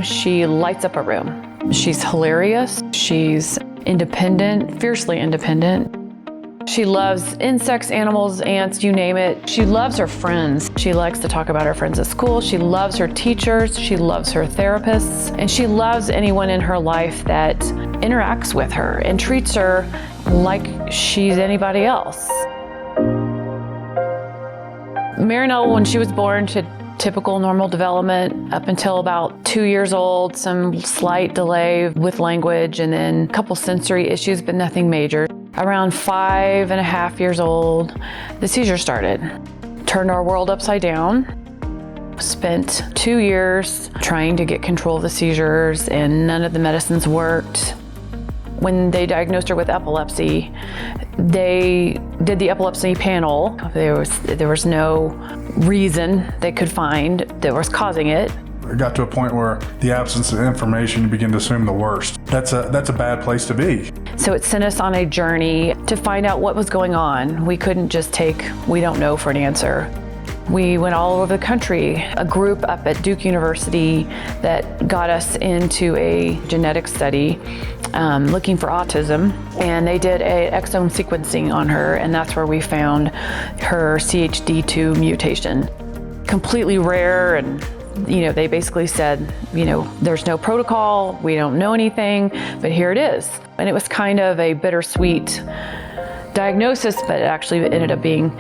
she lights up a room. She's hilarious. She's independent, fiercely independent. She loves insects, animals, ants, you name it. She loves her friends. She likes to talk about her friends at school. She loves her teachers. She loves her therapists. And she loves anyone in her life that interacts with her and treats her like she's anybody else. Nell, when she was born, she had typical normal development up until about 2 years old, some slight delay with language, and then a couple sensory issues, but nothing major. Around 5.5 years old, the seizure started. Turned our world upside down. Spent 2 years trying to get control of the seizures, and none of the medicines worked. When they diagnosed her with epilepsy, they did the epilepsy panel. There was no reason they could find that was causing it. It got to a point where the absence of information, you begin to assume the worst. That's a bad place to be. So it sent us on a journey to find out what was going on. We couldn't just take "we don't know" for an answer. We went all over the country. A group up at Duke University that got us into a genetic study looking for autism, and they did an exome sequencing on her, and that's where we found her CHD2 mutation. Completely rare, and they basically said, there's no protocol, we don't know anything, but here it is. And it was kind of a bittersweet diagnosis, but it actually ended up being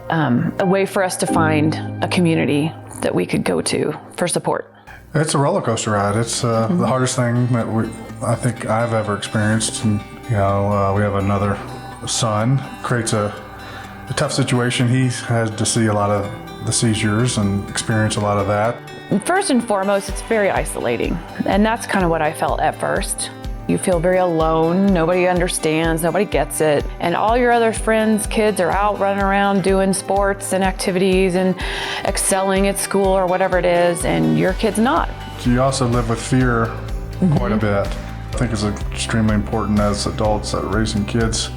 a way for us to find a community that we could go to for support. It's a roller coaster ride. It's the hardest thing that I think I've ever experienced. And we have another son. Creates a tough situation. He had to see a lot of the seizures and experience a lot of that. First and foremost, it's very isolating, and that's kind of what I felt at first. You feel very alone, nobody understands, nobody gets it, and all your other friends' kids are out running around doing sports and activities and excelling at school or whatever it is, and your kid's not. You also live with fear quite a bit. I think it's extremely important as adults that are raising kids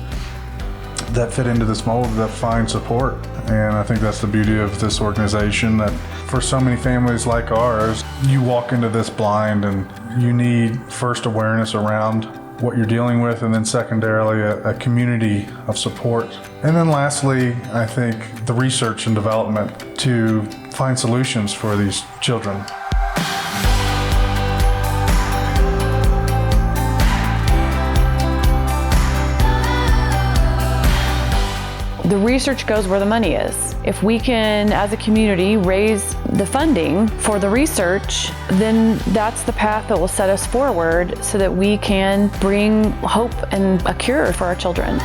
that fit into this mold that find support. And I think that's the beauty of this organization, that for so many families like ours, you walk into this blind and you need first awareness around what you're dealing with, and then secondarily a community of support. And then lastly, I think the research and development to find solutions for these children. The research goes where the money is. If we can, as a community, raise the funding for the research, then that's the path that will set us forward so that we can bring hope and a cure for our children.